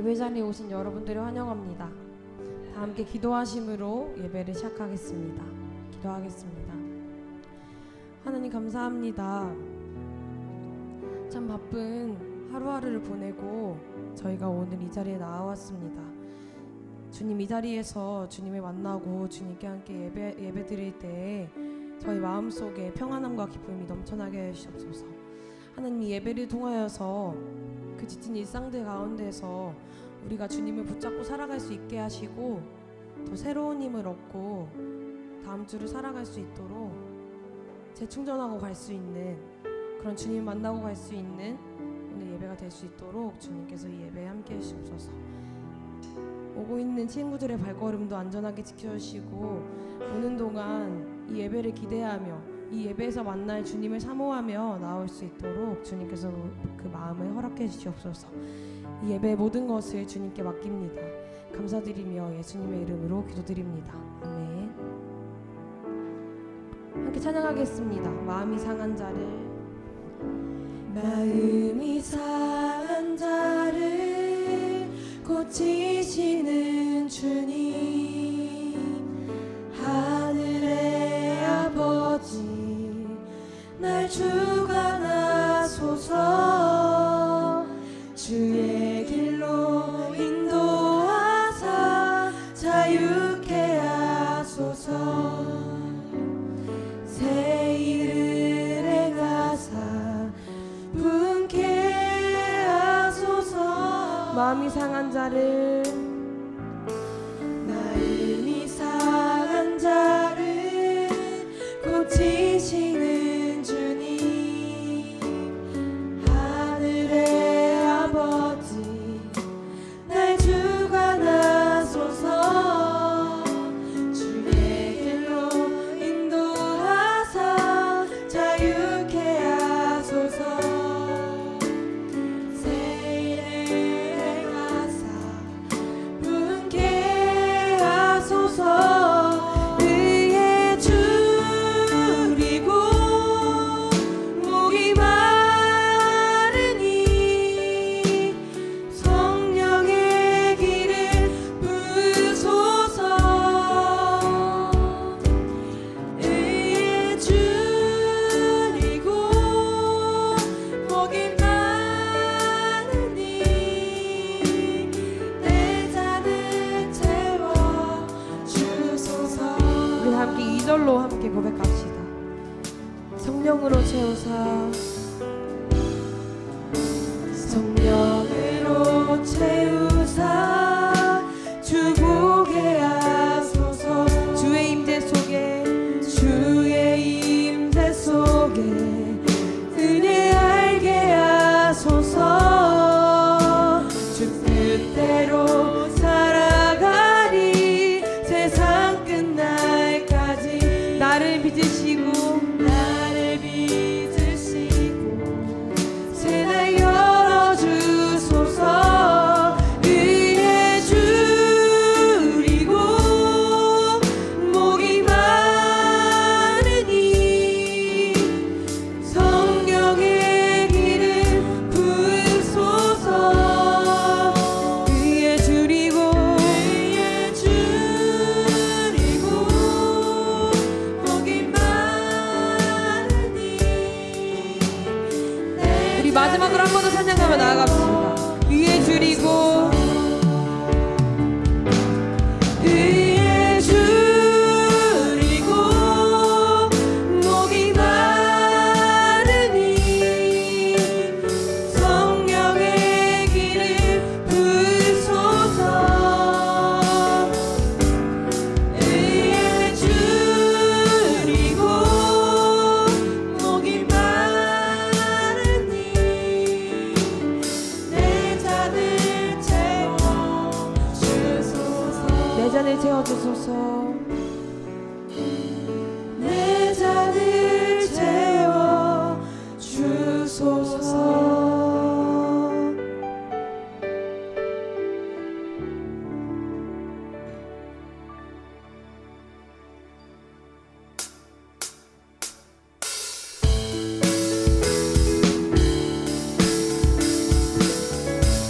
예배 자리에 오신 여러분들을 환영합니다. 다 함께 기도하심으로 예배를 시작하겠습니다. 기도하겠습니다. 하나님 감사합니다. 참 바쁜 하루하루를 보내고 저희가 오늘 이 자리에 나왔습니다. 주님, 이 자리에서 주님을 만나고 주님께 함께 예배 드릴 때에 저희 마음속에 평안함과 기쁨이 넘쳐나게 해주시옵소서. 하나님, 이 예배를 통하여서 그 지친 일상들 가운데서 우리가 주님을 붙잡고 살아갈 수 있게 하시고 더 새로운 힘을 얻고 다음 주를 살아갈 수 있도록 재충전하고 갈 수 있는 그런 주님 만나고 갈 수 있는 오늘 예배가 될 수 있도록 주님께서 이 예배에 함께 해주시옵소서. 오고 있는 친구들의 발걸음도 안전하게 지켜주시고 오는 동안 이 예배를 기대하며 이 예배에서 만날 주님을 사모하며 나올 수 있도록 주님께서 그 마음을 허락해 주시옵소서. 이 예배의 모든 것을 주님께 맡깁니다. 감사드리며 예수님의 이름으로 기도드립니다. 아멘. 함께 찬양하겠습니다. 마음이 상한 자를 고치시는 주님, 하늘의 아버지 날 주관하소서. 주의 길로 인도하사 자유케 하소서. 새 일을 행하사 분케 하소서. 마음이 상한 자를 고치시는 주님, 하늘의 아버지 날 주관하소서. 주의 길로 인도하사 자유케 하소서. 새 일을 행하사 분케 하소서. 함께 2절로 함께 고백합시다. 성령으로 채우사, 성령으로 채우사 주보게 하소서. 주의 임재 속에, 주의 임재 속에 은혜 알게 하소서. 주 뜻대로 살아가리 세상 끝날 나를 빚으시고 새날 열어주소서. 의에 줄이고 목이 마르니 성령의 길을 부으소서. 의에 줄이고 마지막으로 한 번 더 찬양하며 나아갑시다. 위에 줄이고 위에 줄이고 목이 마르니 성령의 길을 부으소서. 위에 줄이고 목이 마르니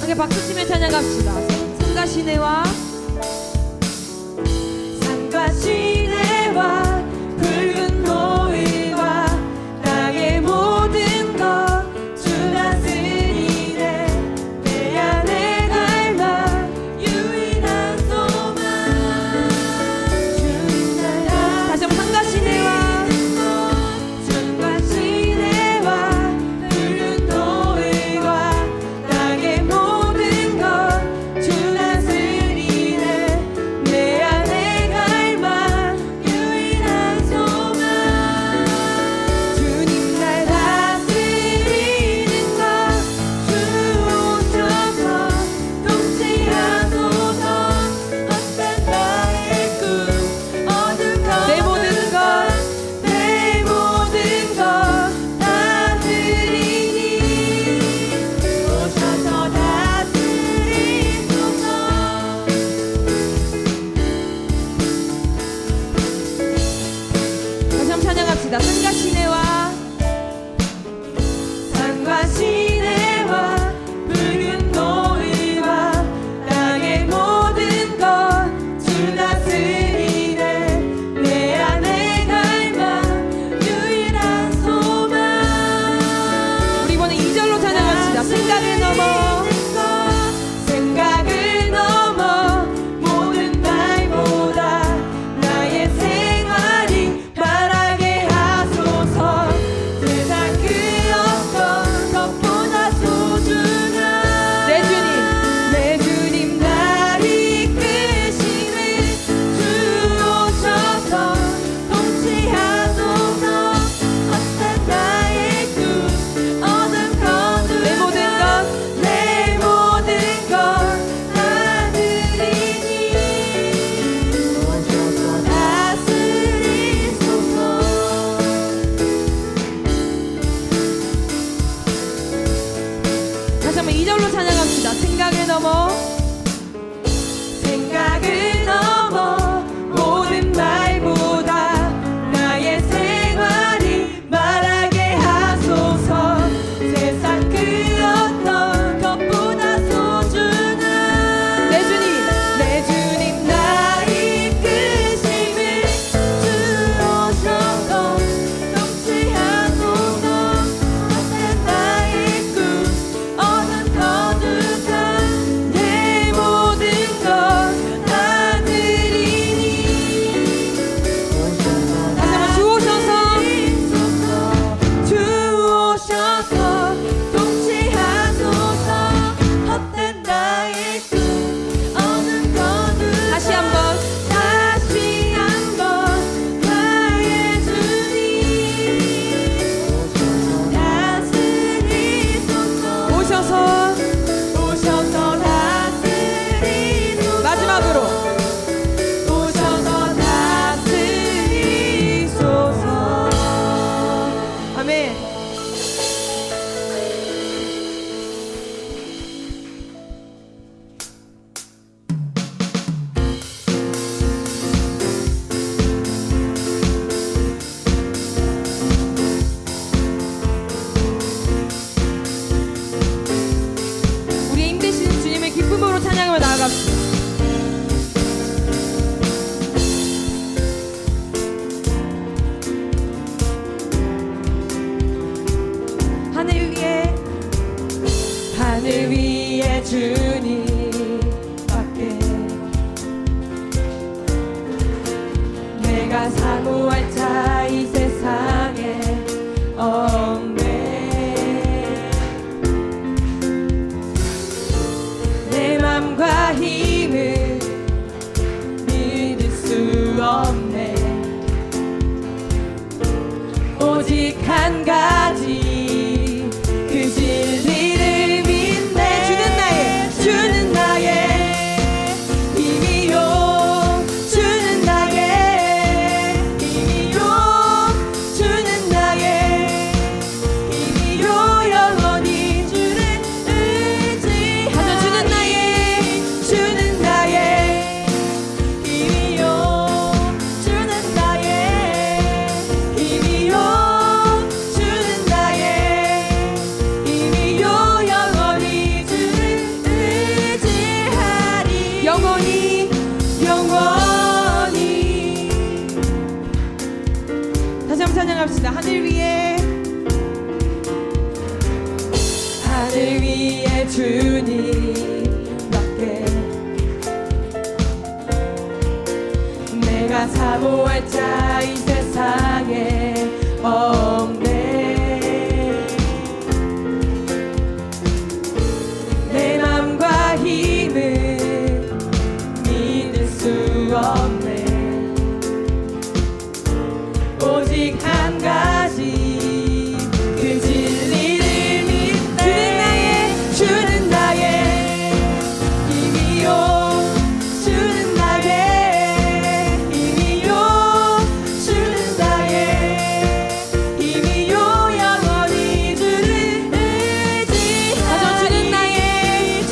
함께 박수치며 찬양합시다. 산과 시내와 산과 시내와 붉은 노을과 땅의 모든 것 주 다스리네. 내 안에 갈망 유일한 소망 주님 나라. 다시 한번 산과 시내와 산과 시내와 붉은 노을과 땅의 모든 것 주 다스리네. 내 안에 갈망 유일한 소망 주님 날 다스리는 것 주 오셔서 통치하소서. 헛된 나의 꿈 어둠 내 모든 것 내 모든 것 다스리니 오셔서 다스리소서. 다시 한번 찬양합시다. 산과 시내와 산과 시내와 붉은 노을과 땅의 모든 것 주 다스리네. 내 안에 갈망 유일한 소망 우리 이번에 2절로 찬양합시다. 생각을 넘어 생각을 넘어 모든 말보다 나의 생활이 바라게 하소서. 세상 그 어떤 것보다 소중한 내 주님 내 주님 날 이끄시는 주 오셔서 통치하소서. 헛된 나의 꿈 어둠 거두사 내 모든 것 내 모든 것 다스리니 오셔서 다스리소서. 다시 한번 2절로 찬양합시다. 생각을 넘어 생각을 넘어 모든 말보다 나의 생활이 말하게 하소서. 세상 그 어떤 것보다 소중한 내 주님 날 이끄심을 주 오셔서 통치하소서. 헛된 나의 꿈 어둠 거두사 내 모든 것 다스리니 다시 한번 주 오셔서 주 오셔서 통치하소서. 헛된 나의 꿈 어둠 거두사 다시 한번 다시 한번 나의 주님 다스리소서. 오셔서 다스리소서. 마지막으로 오셔서 다스리소서. 아멘. 우리의 힘되시는 주님의 기쁨으로 찬양을 나아갑시다. 하늘 위에 주님밖에 내가 사모할 자 이 세상에 없네. 내 맘과 힘을 믿을 수 없네. 오직 한 가지 그 진리를 믿네. 주는 나의 힘이요. 주는 나의 힘이요. 주는 나의 힘이요. 영원히 주를 의지하며 주는 나의 힘이요. 주는 나의 힘이요. 주는 내 주님밖에 내가 사모할 자 이 세상에 없네. 내 맘과 힘은 믿을 수 없네. 오직 한 가지 그 진리를 믿네. 주는 나의 힘이요 주는 나의 힘이요 주는 나의 힘이요 영원히 주를 의지하리.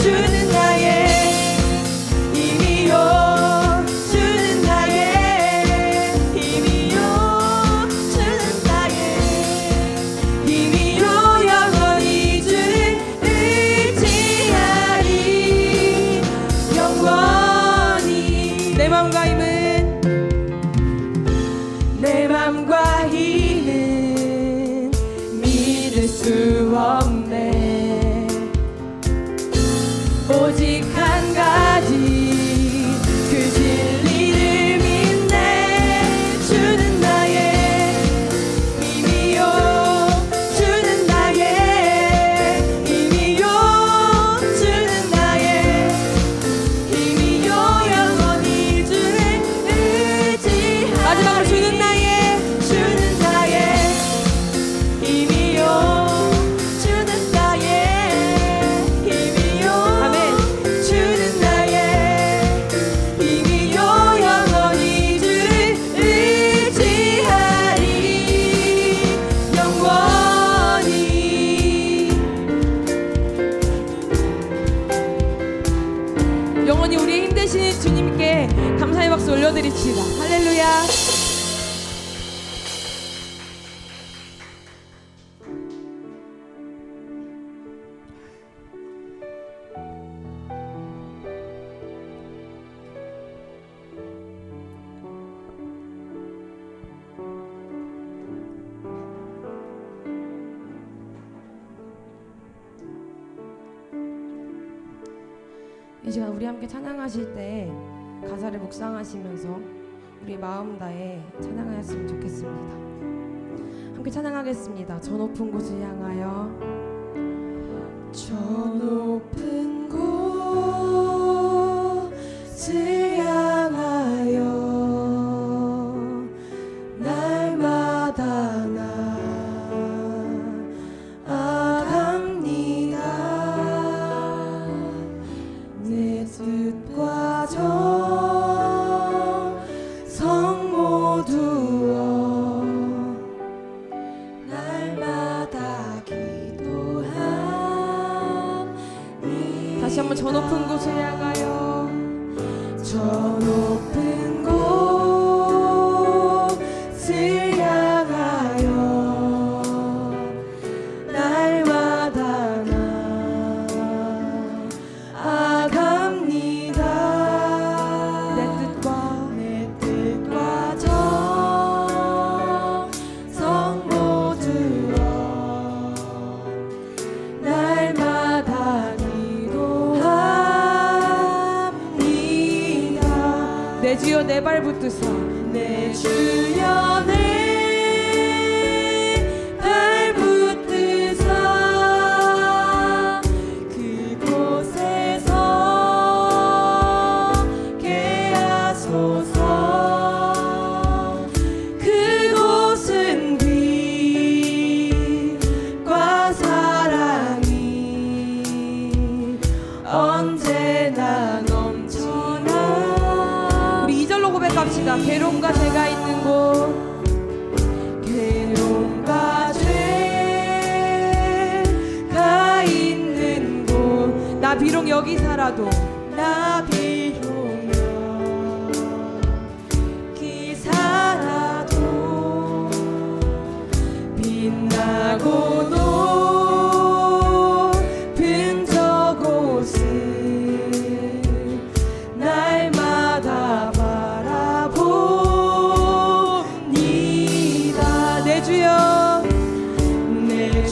주는 나의 힘이요 주는 나의 힘이요 주는 나의 힘이요 영원히 주를 의지하리. 영원히 내 맘과 힘은 믿을 수 없네. 오직 한 가지 그 진리를 믿네. 주는 나의 힘이요 주는 나의 힘이요 주는 나의 힘이요 영원히 주를 의지하리. 마지막으로 주는 나의 힘이요 주는 나의 힘이요 아멘. 주는 나의 힘이요 영원히 주를 의지하리. 영원히 영원히 우리의 힘 되시는 주님께 감사의 박수 올려드립시다. 할렐루야. 이 시간 우리 함께 찬양하실 때 가사를 묵상하시면서 우리 마음 다해 찬양하였으면 좋겠습니다. 함께 찬양하겠습니다. 저 높은 곳을 향하여 저 높은 곳을 향하여 날마다 나아갑니다. 내 뜻과 정성 모두어 날마다 기도하니. 다시 한번 저 높은 곳을 향하여 저 높은 곳을 향하여 날마다 나아갑니다. 내 뜻과 정성 모두어 날마다 기도합니다. 내 주여 내 발 붙드사 내 주여 내 발 붙드사 그곳에서 개하소서. 그곳은 빛과 사랑이 언제나 넘치나. 우리 2절로 고백합시다. 괴로움과 죄가 있는 곳 괴로움과 죄가 있는 곳 나 비록 여기 살아도 나 비록 여기 살아도 빛나고 높은 저곳을 날마다 바라봅니다. 내 주여 내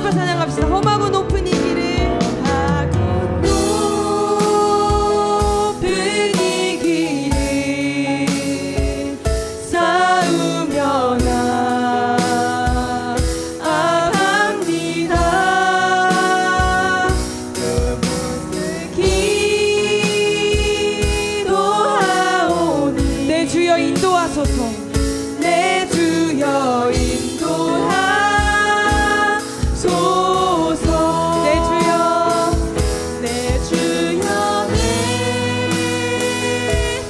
높여 찬양합시다. 험하고 높은 이 길을 높은 이 길을 쌓으며 나아갑니다. 기도하오니 내 주여 인도하소서. 내 주여 인도하소서. 내 주여 내 주여 내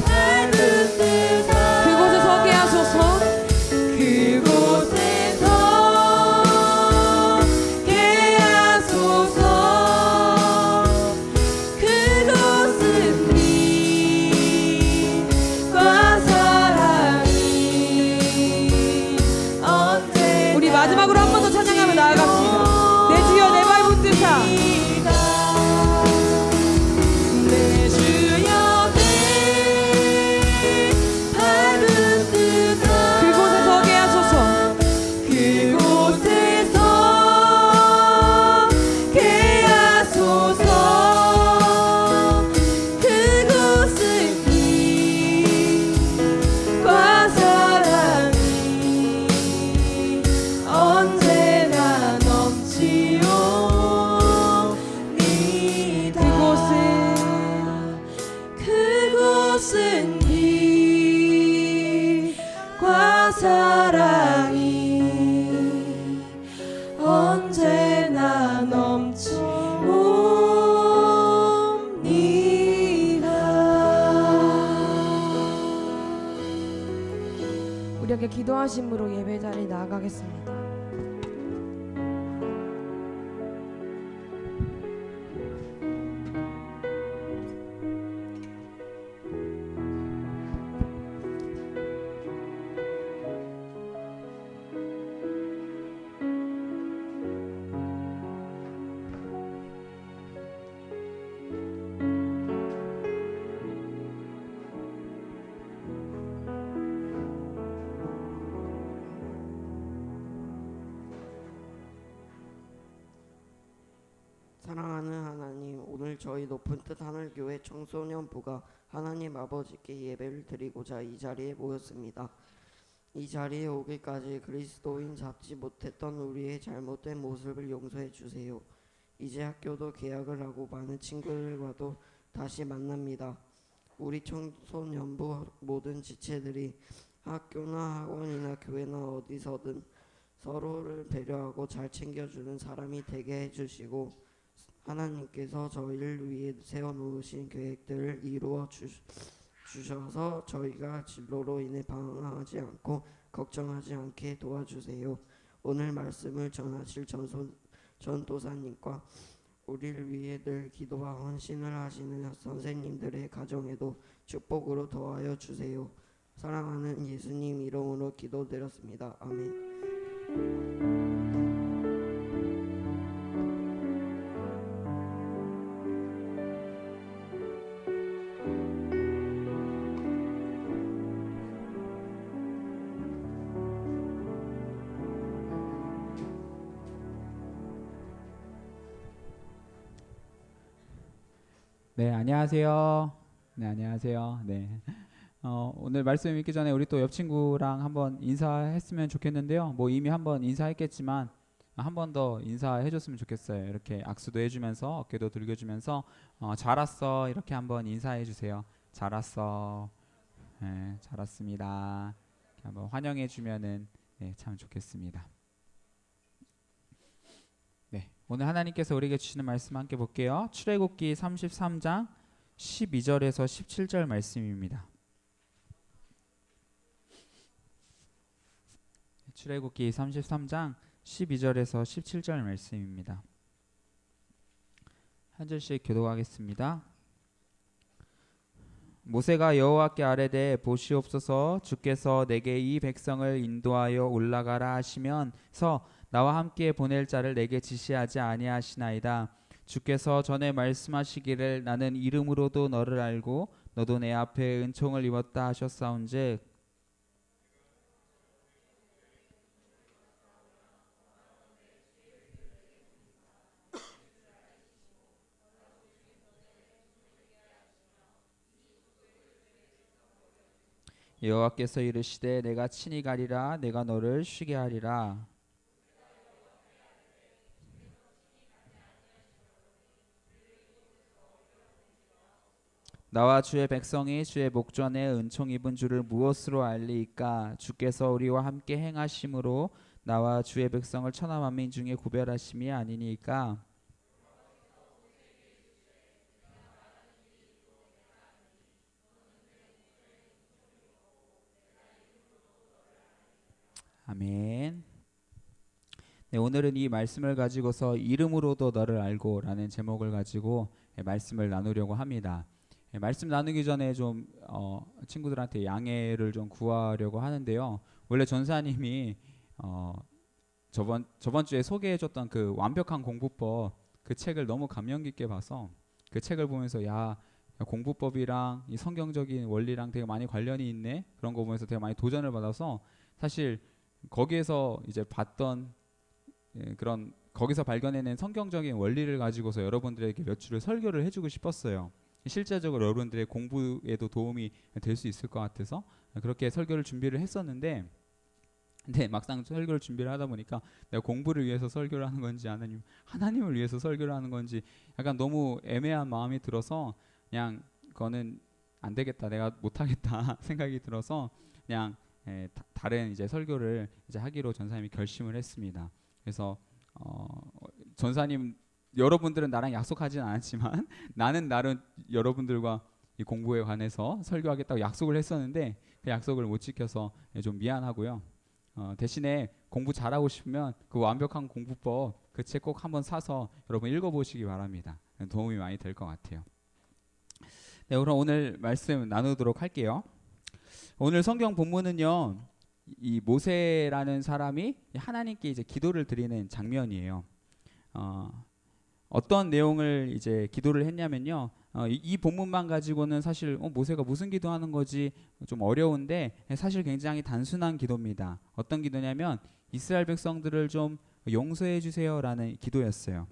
밟은 데서 그곳에 서게 하소서. 그곳에 서게 하소서. 그곳은 빛과 사랑이 언제나 우리 마지막으로 한 번 더 찬양하며 나아갑시다. 내 주여 내 밟은 뜻아. 내 주여 내 밟은 뜻아. 그곳에 서게 하소서. 그곳에 서게 하소서. 그곳은 빛과 사랑이 언제나 넘치옵니다. 그곳은 빛과 사랑이 언제나 넘치옵니다. 우리에게 기도하심으로 예배 자리 나아가겠습니다. 사랑하는 하나님, 오늘 저희 높은 뜻 하늘교회 청소년부가 하나님 아버지께 예배를 드리고자 이 자리에 모였습니다. 이 자리에 오기까지 그리스도인 잡지 못했던 우리의 잘못된 모습을 용서해 주세요. 이제 학교도 개학을 하고 많은 친구들과도 다시 만납니다. 우리 청소년부 모든 지체들이 학교나 학원이나 교회나 어디서든 서로를 배려하고 잘 챙겨주는 사람이 되게 해주시고, 하나님께서 저희를 위해 세워놓으신 계획들을 이루어 주셔서 저희가 진로로 인해 방황하지 않고 걱정하지 않게 도와주세요. 오늘 말씀을 전하실 전도사님과 우리를 위해 늘 기도와 헌신을 하시는 선생님들의 가정에도 축복으로 더하여 주세요. 사랑하는 예수님 이름으로 기도드렸습니다. 아멘. 네, 안녕하세요. 네, 안녕하세요. 네. 오늘 말씀 읽기 전에 우리 또 옆 친구랑 한번 인사했으면 좋겠는데요. 뭐 이미 한번 인사했겠지만 한 번 더 인사해 줬으면 좋겠어요. 이렇게 악수도 해주면서 어깨도 들겨주면서 잘 왔어 이렇게 한번 인사해 주세요. 잘 왔어. 네, 잘 왔습니다. 이렇게 한번 환영해 주면은 네, 참 좋겠습니다. 네, 오늘 하나님께서 우리에게 주시는 말씀 함께 볼게요. 출애굽기 33장 12절에서 17절 말씀입니다. 출애굽기 33장 12절에서 17절 말씀입니다. 한 절씩 교독하겠습니다. 모세가 여호와께 아뢰되 보시옵소서 주께서 내게 이 백성을 인도하여 올라가라 하시면서 나와 함께 보낼 자를 내게 지시하지 아니하시나이다. 주께서 전에 말씀하시기를 나는 이름으로도 너를 알고 너도 내 앞에 은총을 입었다 하셨사온즉 여호와께서 이르시되 내가 친히 가리라 내가 너를 쉬게 하리라. 나와 주의 백성이 주의 목전에 은총 입은 줄을 무엇으로 알리이까? 주께서 우리와 함께 행하심으로 나와 주의 백성을 천하 만민 중에 구별하심이 아니니까. 아멘. 네, 오늘은 이 말씀을 가지고서 이름으로도 너를 알고라는 제목을 가지고 말씀을 나누려고 합니다. 말씀 나누기 전에 좀 친구들한테 양해를 좀 구하려고 하는데요. 원래 전사님이 저번 주에 소개해줬던 그 완벽한 공부법 그 책을 너무 감명 깊게 봐서 그 책을 보면서 야 공부법이랑 이 성경적인 원리랑 되게 많이 관련이 있네 그런 거 보면서 되게 많이 도전을 받아서 사실 거기에서 이제 봤던 그런 거기서 발견해낸 성경적인 원리를 가지고서 여러분들에게 몇 주를 설교를 해주고 싶었어요. 실제적으로 여러분들의 공부에도 도움이 될 수 있을 것 같아서 그렇게 설교를 준비를 했었는데 근데 막상 설교를 준비를 하다 보니까 내가 공부를 위해서 설교를 하는 건지 아니면 하나님을 위해서 설교를 하는 건지 약간 너무 애매한 마음이 들어서 그냥 그거는 안 되겠다 내가 못하겠다 생각이 들어서 그냥 다른 이제 설교를 이제 하기로 전사님이 결심을 했습니다. 그래서 전사님 여러분들은 나랑 약속하진 않았지만 나는 나름 여러분들과 이 공부에 관해서 설교하겠다고 약속을 했었는데 그 약속을 못 지켜서 좀 미안하고요. 대신에 공부 잘하고 싶으면 그 완벽한 공부법 그 책 꼭 한번 사서 여러분 읽어보시기 바랍니다. 도움이 많이 될 것 같아요. 네, 그럼 오늘 말씀 나누도록 할게요. 오늘 성경 본문은요, 이 모세라는 사람이 하나님께 이제 기도를 드리는 장면이에요. 어떤 내용을 이제 기도를 했냐면요. 이 본문만 가지고는 사실 모세가 무슨 기도하는 거지 좀 어려운데 사실 굉장히 단순한 기도입니다. 어떤 기도냐면 이스라엘 백성들을 좀 용서해 주세요라는 기도였어요.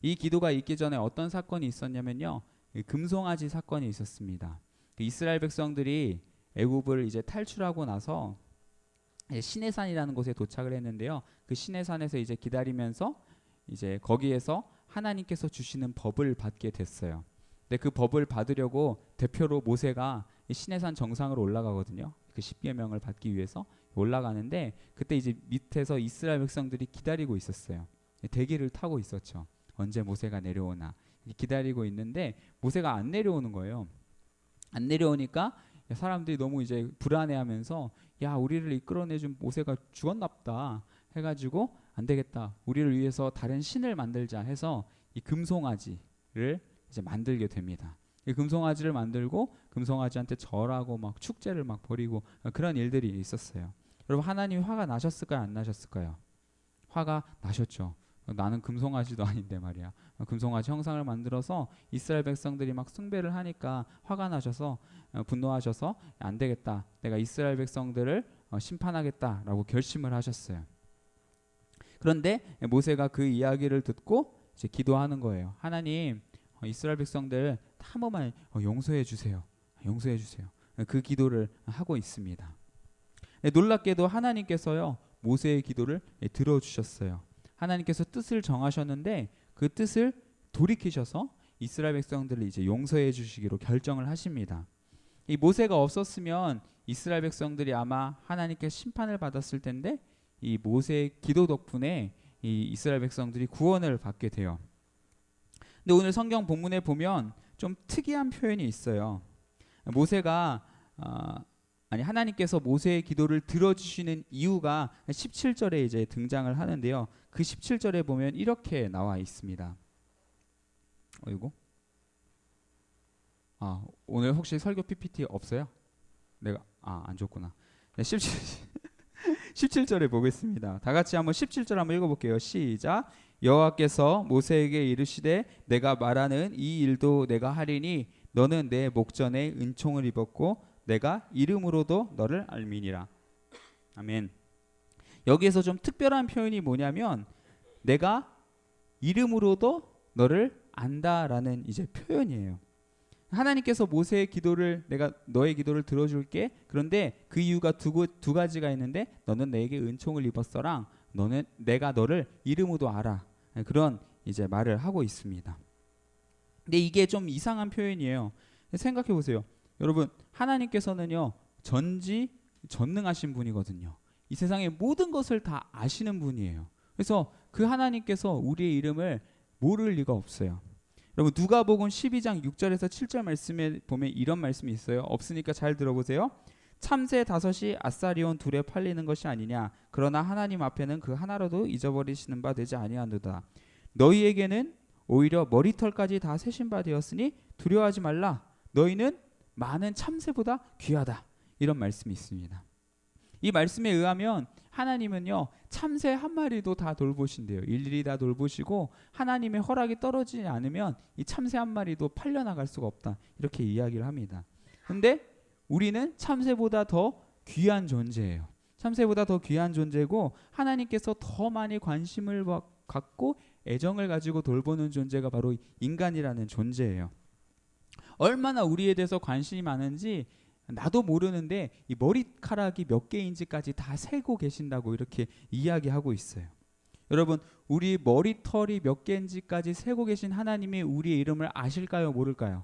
이 기도가 있기 전에 어떤 사건이 있었냐면요. 금송아지 사건이 있었습니다. 이스라엘 백성들이 애굽을 이제 탈출하고 나서 시내산이라는 곳에 도착을 했는데요. 그 시내산에서 이제 기다리면서 이제 거기에서 하나님께서 주시는 법을 받게 됐어요. 근데 그 법을 받으려고 대표로 모세가 시내산 정상으로 올라가거든요. 그 십계명을 받기 위해서 올라가는데 그때 이제 밑에서 이스라엘 백성들이 기다리고 있었어요. 대기를 타고 있었죠. 언제 모세가 내려오나 기다리고 있는데 모세가 안 내려오는 거예요. 안 내려오니까 사람들이 너무 이제 불안해하면서 야 우리를 이끌어내준 모세가 죽었나보다 해가지고 안 되겠다. 우리를 위해서 다른 신을 만들자 해서 이 금송아지를 이제 만들게 됩니다. 이 금송아지를 만들고 금송아지한테 절하고 막 축제를 막 벌이고 그런 일들이 있었어요. 여러분 하나님이 화가 나셨을까요? 안 나셨을까요? 화가 나셨죠. 나는 금송아지도 아닌데 말이야. 금송아지 형상을 만들어서 이스라엘 백성들이 막 숭배를 하니까 화가 나셔서 분노하셔서 안 되겠다. 내가 이스라엘 백성들을 심판하겠다라고 결심을 하셨어요. 그런데 모세가 그 이야기를 듣고 이제 기도하는 거예요. 하나님, 이스라엘 백성들 한 번만 용서해 주세요. 용서해 주세요. 그 기도를 하고 있습니다. 놀랍게도 하나님께서요 모세의 기도를 들어주셨어요. 하나님께서 뜻을 정하셨는데 그 뜻을 돌이키셔서 이스라엘 백성들을 이제 용서해 주시기로 결정을 하십니다. 이 모세가 없었으면 이스라엘 백성들이 아마 하나님께 심판을 받았을 텐데 이 모세의 기도 덕분에 이 이스라엘 백성들이 구원을 받게 돼요. 근데 오늘 성경 본문에 보면 좀 특이한 표현이 있어요. 모세가 하나님께서 모세의 기도를 들어주시는 이유가 17절에 이제 등장을 하는데요. 그 17절에 보면 이렇게 나와 있습니다. 어이구. 오늘 혹시 설교 PPT 없어요? 내가 안 줬구나. 네, 17절에 보겠습니다. 다 같이 한번 17절 한번 읽어볼게요. 시작. 여호와께서 모세에게 이르시되 내가 말하는 이 일도 내가 하리니 너는 내 목전에 은총을 입었고 내가 이름으로도 너를 알미니라. 아멘. 여기에서 좀 특별한 표현이 뭐냐면 내가 이름으로도 너를 안다라는 이제 표현이에요. 하나님께서 모세의 기도를 내가 너의 기도를 들어줄게. 그런데 그 이유가 두 가지가 있는데 너는 내게 은총을 입었어랑 너는 내가 너를 이름으로 알아. 그런 이제 말을 하고 있습니다. 근데 이게 좀 이상한 표현이에요. 생각해 보세요. 여러분 하나님께서는요 전지전능하신 분이거든요. 이 세상의 모든 것을 다 아시는 분이에요. 그래서 그 하나님께서 우리의 이름을 모를 리가 없어요. 여러분 누가복음 12장 6절에서 7절 말씀에 보면 이런 말씀이 있어요. 없으니까 잘 들어보세요. 참새 5이 아사리온 2에 팔리는 것이 아니냐. 그러나 하나님 앞에는 그 하나라도 잊어버리시는 바 되지 아니하노다. 너희에게는 오히려 머리털까지 다 세신 바 되었으니 두려워하지 말라. 너희는 많은 참새보다 귀하다. 이런 말씀이 있습니다. 이 말씀에 의하면 하나님은요 참새 한 마리도 다 돌보신대요. 일일이 다 돌보시고 하나님의 허락이 떨어지지 않으면 이 참새 한 마리도 팔려나갈 수가 없다. 이렇게 이야기를 합니다. 근데 우리는 참새보다 더 귀한 존재예요. 참새보다 더 귀한 존재고 하나님께서 더 많이 관심을 갖고 애정을 가지고 돌보는 존재가 바로 인간이라는 존재예요. 얼마나 우리에 대해서 관심이 많은지 나도 모르는데 이 머리카락이 몇 개인지까지 다 세고 계신다고 이렇게 이야기하고 있어요. 여러분 우리 머리털이 몇 개인지까지 세고 계신 하나님이 우리의 이름을 아실까요? 모를까요?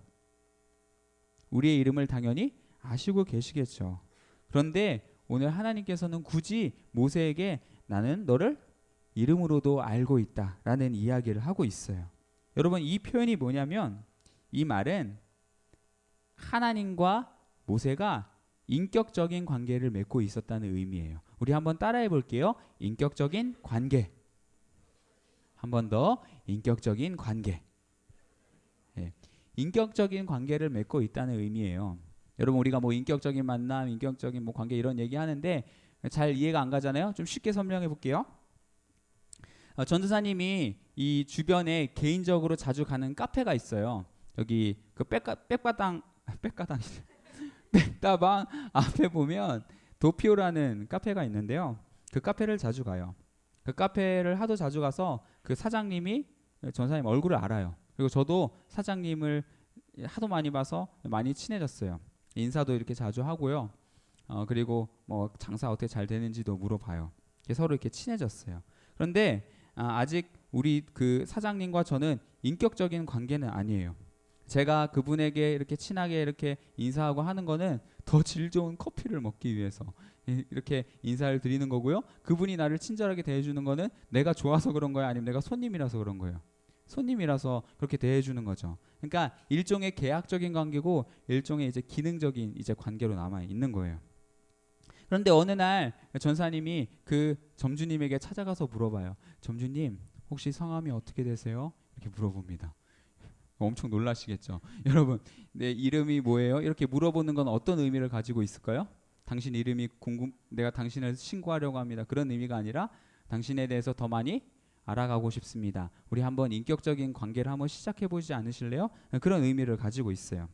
우리의 이름을 당연히 아시고 계시겠죠. 그런데 오늘 하나님께서는 굳이 모세에게 나는 너를 이름으로도 알고 있다라는 이야기를 하고 있어요. 여러분 이 표현이 뭐냐면 이 말은 하나님과 모세가 인격적인 관계를 맺고 있었다는 의미예요. 우리 한번 따라해 볼게요. 인격적인 관계. 한 번 더 인격적인 관계. 예. 인격적인 관계를 맺고 있다는 의미예요. 여러분 우리가 뭐 인격적인 만남, 인격적인 뭐 관계 이런 얘기 하는데 잘 이해가 안 가잖아요. 좀 쉽게 설명해 볼게요. 전도사님이 이 주변에 개인적으로 자주 가는 카페가 있어요. 여기 그 백다방 앞에 보면 도피오라는 카페가 있는데요. 그 카페를 자주 가요. 그 카페를 하도 자주 가서 그 사장님이 전사님 얼굴을 알아요. 그리고 저도 사장님을 하도 많이 봐서 많이 친해졌어요. 인사도 이렇게 자주 하고요. 그리고 뭐 장사 어떻게 잘 되는지도 물어봐요. 서로 이렇게 친해졌어요. 그런데 아직 우리 그 사장님과 저는 인격적인 관계는 아니에요. 제가 그분에게 이렇게 친하게 이렇게 인사하고 하는 거는 더 질 좋은 커피를 먹기 위해서 이렇게 인사를 드리는 거고요. 그분이 나를 친절하게 대해주는 거는 내가 좋아서 그런 거야, 아니면 내가 손님이라서 그런 거예요. 손님이라서 그렇게 대해주는 거죠. 그러니까 일종의 계약적인 관계고 일종의 이제 기능적인 이제 관계로 남아 있는 거예요. 그런데 어느 날 전사님이 그 점주님에게 찾아가서 물어봐요. 점주님 혹시 성함이 어떻게 되세요? 이렇게 물어봅니다. 엄청 놀라시겠죠. 여러분 내 이름이 뭐예요? 이렇게 물어보는 건 어떤 의미를 가지고 있을까요? 당신 이름이 내가 당신을 신고하려고 합니다. 그런 의미가 아니라 당신에 대해서 더 많이 알아가고 싶습니다. 우리 한번 인격적인 관계를 한번 시작해 보지 않으실래요? 그런 의미를 가지고 있어요.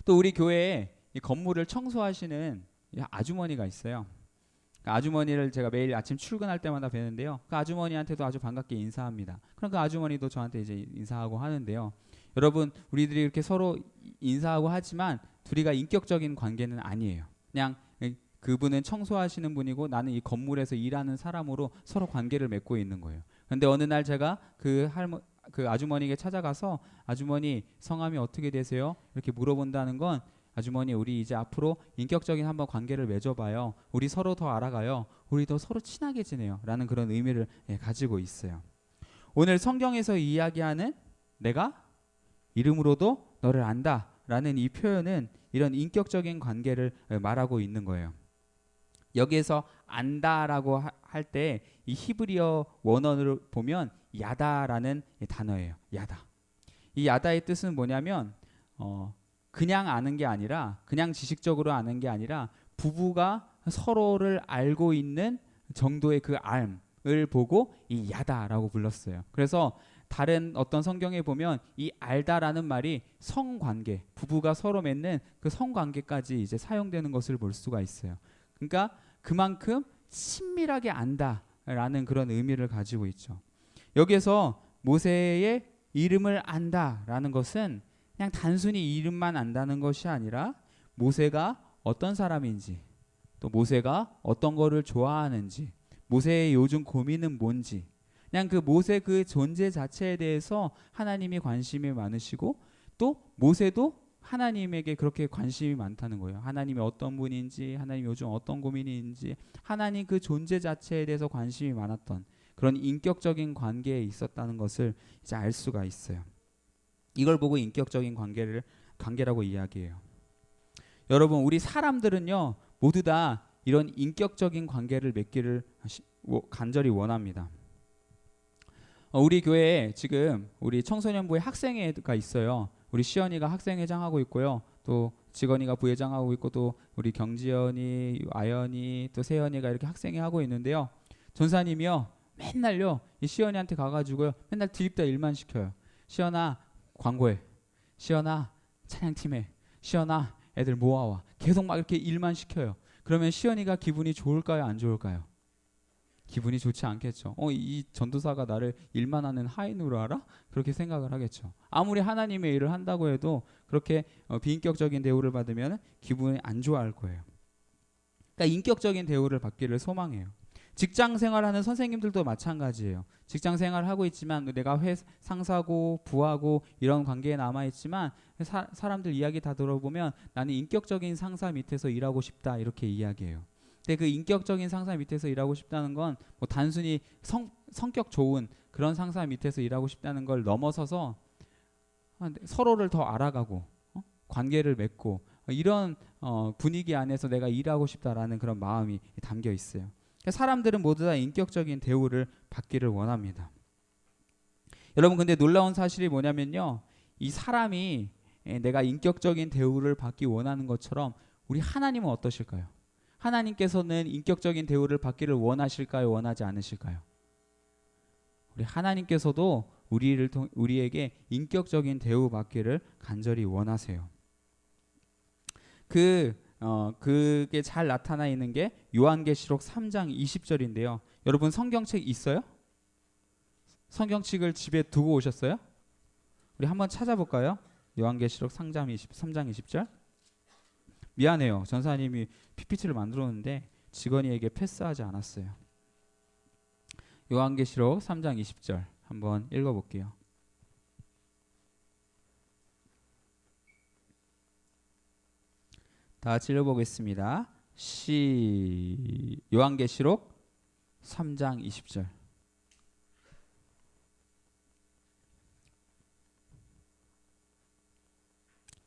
또 우리 교회에 이 건물을 청소하시는 아주머니가 있어요. 그 아주머니를 제가 매일 아침 출근할 때마다 뵈는데요. 그 아주머니한테도 아주 반갑게 인사합니다. 그럼 그 아주머니도 저한테 이제 인사하고 하는데요. 여러분 우리들이 이렇게 서로 인사하고 하지만 둘이가 인격적인 관계는 아니에요. 그냥 그분은 청소하시는 분이고 나는 이 건물에서 일하는 사람으로 서로 관계를 맺고 있는 거예요. 그런데 어느 날 제가 그 아주머니에게 찾아가서 아주머니 성함이 어떻게 되세요? 이렇게 물어본다는 건 아주머니 우리 이제 앞으로 인격적인 한번 관계를 맺어봐요. 우리 서로 더 알아가요. 우리 더 서로 친하게 지내요. 라는 그런 의미를 가지고 있어요. 오늘 성경에서 이야기하는 내가 이름으로도 너를 안다 라는 이 표현은 이런 인격적인 관계를 말하고 있는 거예요. 여기에서 안다라고 할 때 이 히브리어 원어를 보면 야다라는 단어예요. 야다. 이 야다의 뜻은 뭐냐면 그냥 아는 게 아니라 그냥 지식적으로 아는 게 아니라 부부가 서로를 알고 있는 정도의 그 알을 보고 이 야다라고 불렀어요. 그래서 다른 어떤 성경에 보면 이 알다라는 말이 성관계, 부부가 서로 맺는 그 성관계까지 이제 사용되는 것을 볼 수가 있어요. 그러니까 그만큼 친밀하게 안다라는 그런 의미를 가지고 있죠. 여기에서 모세의 이름을 안다라는 것은 그냥 단순히 이름만 안다는 것이 아니라 모세가 어떤 사람인지, 또 모세가 어떤 거를 좋아하는지, 모세의 요즘 고민은 뭔지, 그냥 그 모세 그 존재 자체에 대해서 하나님이 관심이 많으시고, 또 모세도 하나님에게 그렇게 관심이 많다는 거예요. 하나님이 어떤 분인지, 하나님이 요즘 어떤 고민이 있는지, 하나님 그 존재 자체에 대해서 관심이 많았던 그런 인격적인 관계에 있었다는 것을 이제 알 수가 있어요. 이걸 보고 인격적인 관계라고 이야기해요. 여러분, 우리 사람들은요 모두 다 이런 인격적인 관계를 맺기를 간절히 원합니다. 우리 교회에 지금 우리 청소년부의 학생회가 있어요. 우리 시연이가 학생회장 하고 있고요. 또 직원이가 부회장 하고 있고, 또 우리 경지연이, 아연이, 또 세연이가 이렇게 학생회 하고 있는데요. 전사님이요 맨날요 이 시연이한테 가가지고요 맨날 드립다 일만 시켜요. 시연아 광고해, 시연아 찬양팀에, 시연아 애들 모아와, 계속 막 이렇게 일만 시켜요. 그러면 시연이가 기분이 좋을까요, 안 좋을까요? 기분이 좋지 않겠죠. 이 전도사가 나를 일만 하는 하인으로 알아? 그렇게 생각을 하겠죠. 아무리 하나님의 일을 한다고 해도 그렇게 비인격적인 대우를 받으면 기분이 안 좋아할 거예요. 그러니까 인격적인 대우를 받기를 소망해요. 직장 생활하는 선생님들도 마찬가지예요. 직장 생활하고 있지만 내가 상사고 부하고 이런 관계에 남아있지만 사람들 이야기 다 들어보면 나는 인격적인 상사 밑에서 일하고 싶다 이렇게 이야기해요. 근데 그 인격적인 상사 밑에서 일하고 싶다는 건 뭐 단순히 성격 좋은 그런 상사 밑에서 일하고 싶다는 걸 넘어서서 서로를 더 알아가고 관계를 맺고 이런 분위기 안에서 내가 일하고 싶다라는 그런 마음이 담겨 있어요. 그러니까 사람들은 모두 다 인격적인 대우를 받기를 원합니다. 여러분, 근데 놀라운 사실이 뭐냐면요, 이 사람이 내가 인격적인 대우를 받기 원하는 것처럼 우리 하나님은 어떠실까요? 하나님께서는 인격적인 대우를 받기를 원하실까요, 원하지 않으실까요? 우리 하나님께서도 우리에게 인격적인 대우 받기를 간절히 원하세요. 그게 잘 나타나 있는 게 요한계시록 3장 20절인데요. 여러분 성경책 있어요? 성경책을 집에 두고 오셨어요? 우리 한번 찾아볼까요? 요한계시록 3장 20절. 미안해요. 전사님이 PPT를 만들었는데 직원이에게 패스하지 않았어요. 요한계시록 3장 20절 한번 읽어볼게요. 다 같이 읽어보겠습니다. 요한계시록 3장 20절.